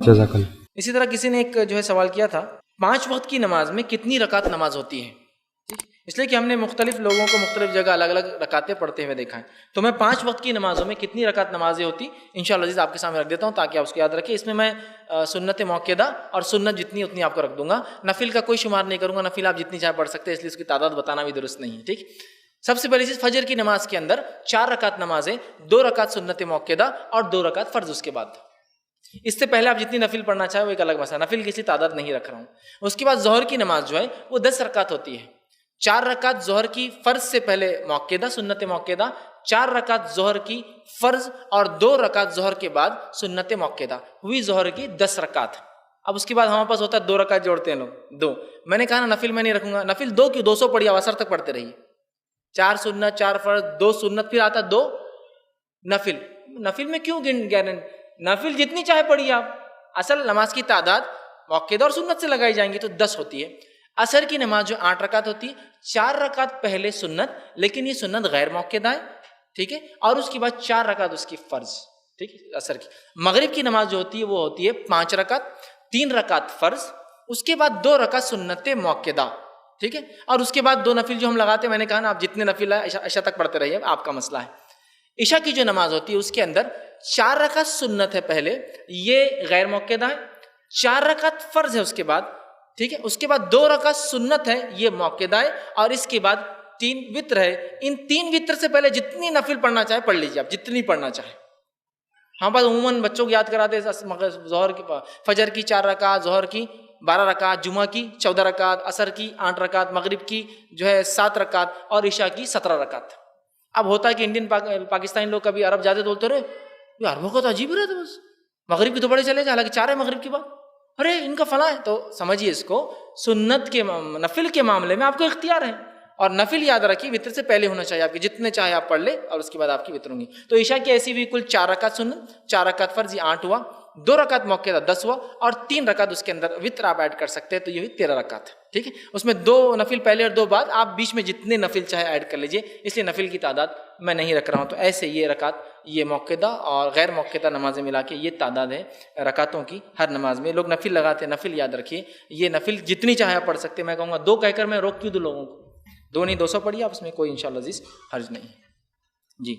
جزاک اللہ۔ اسی طرح کسی نے ایک جو ہے سوال کیا تھا 5 وقت کی نماز میں کتنی رکعت نماز ہوتی ہے؟ اس لیے کہ ہم نے مختلف لوگوں کو مختلف جگہ الگ الگ رکعتیں پڑھتے ہوئے دیکھا ہے، تو میں 5 وقت کی نمازوں میں کتنی رکعت نمازیں ہوتی انشاءاللہ عزیز آپ کے سامنے رکھ دیتا ہوں تاکہ آپ اس کو یاد رکھیں۔ اس میں میں سنت موقعہ اور سنت جتنی اتنی آپ کو رکھ دوں گا، نفل کا کوئی شمار نہیں کروں گا، نفل آپ جتنی چاہے پڑھ سکتے ہیں، اس لیے اس کی تعداد بتانا بھی درست نہیں ہے، ٹھیک۔ سب سے پہلی چیز فجر کی نماز کے اندر 4 رکعت نمازیں، 2 رکعت سنت موقعہ اور 2 رکعت فرض اس کے بعد۔ اس سے پہلے آپ جتنی نفل پڑھنا چاہے وہ ایک الگ مسئلہ، نفل کسی تعداد نہیں رکھ رہا ہوں۔ اس کے بعد ظہر کی نماز جو ہے وہ 10 رکعت ہوتی ہے، 4 رکعت ظہر کی فرض سے پہلے موقعہ سنت موقعہ، 4 رکعت ظہر کی فرض اور 2 رکعت ظہر کے بعد سنت موقعہ، ہوئی ظہر کی 10 رکعت۔ اب اس کے بعد ہمارے پاس ہوتا ہے 2 رکعت جوڑتے ہیں لوگ 2، میں نے کہا نا نفل میں نہیں رکھوں گا، نفل 2 کی 200 پڑھی عصر تک پڑھتے رہیے، 4 سنت 4 فرض 2 سنت، پھر آتا 2 نفل۔ نفل میں کیوں گارنٹ، نفل جتنی چاہے پڑھیے آپ، اصل نماز کی تعداد موقعہ اور سنت سے لگائی جائیں گی تو 10 ہوتی ہے۔ عصر کی نماز جو 8 رکعت ہوتی ہے، 4 رکعت پہلے سنت، لیکن یہ سنت غیر موقعہ ہے، ٹھیک ہے، اور اس کے بعد 4 رکعت اس کی فرض، ٹھیک ہے، عصر کی۔ مغرب کی نماز جو ہوتی ہے وہ ہوتی ہے 5 رکعت، 3 رکعت فرض، اس کے بعد 2 رکعت سنت موقعہ، ٹھیک ہے، اور اس کے بعد 2 نفل جو ہم لگاتے ہیں، میں نے کہا نا آپ جتنے نفل ہے عشاء تک پڑھتے رہیے، آپ کا مسئلہ ہے۔ عشاء کی جو نماز ہوتی ہے اس کے اندر 4 رکعت سنت ہے پہلے، یہ غیر موقعہ ہے، 4 رکعت فرض ہے اس کے بعد، ٹھیک ہے، اس کے بعد 2 رکعت سنت ہے، یہ موقعہ ہے، اور اس کے بعد 3 وتر ہے۔ ان 3 وتر سے پہلے جتنی نفل پڑھنا چاہے پڑھ لیجیے، آپ جتنی پڑھنا چاہے۔ ہاں بس عموماً بچوں کو یاد کراتے ظہر کی فجر کی 4 رکعت، ظہر کی 12 رکعت، جمعہ کی 14 رکعت، عصر کی 8 رکعت، مغرب کی جو ہے 7 رکعت اور عشاء کی 17 رکعت۔ اب ہوتا ہے کہ انڈین پاکستانی لوگ کبھی عرب جاتے تو بولتے رہے یہ عربوں کا تو عجیب رہتا، بس مغرب کی تو بڑے چلے جائے، حالانکہ 4 ہے مغرب کی بات، ارے ان کا فلاں ہے۔ تو سمجھیے اس کو، سنت کے نفل کے معاملے میں آپ کو اختیار ہے، اور نفل یاد رکھیے وتر سے پہلے ہونا چاہیے، آپ کے جتنے چاہے آپ پڑھ لیں اور اس کے بعد آپ کی وتر ہوں گی۔ تو عشاء کی ایسی بھی کل 4 رکعت سنت، 4 رکعت فرض، یہ 8 ہوا، 2 رکعت موقعہ 10 ہوا، اور 3 رکعت اس کے اندر وتر آپ ایڈ کر سکتے ہیں، تو یہ ہوئی 13 رکعت، ٹھیک ہے۔ اس میں 2 نفل پہلے اور 2 بعد، آپ بیچ میں جتنے نفل چاہے ایڈ کر لیجئے، اس لیے نفل کی تعداد میں نہیں رکھ رہا ہوں۔ تو ایسے یہ رکعت، یہ موقعہ اور غیر موقعہ نمازیں ملا کے یہ تعداد ہے رکعتوں کی ہر نماز میں۔ لوگ نفل لگاتے ہیں، نفل یاد رکھیے، یہ نفل جتنی چاہے آپ پڑھ سکتے ہیں۔ میں کہوں گا 2 کہہ کر میں روک کیوں دوں لوگوں کو، 2 نہیں 200 پڑھیے آپ، اس میں کوئی انشاءاللہ عزیز حرج نہیں۔ جی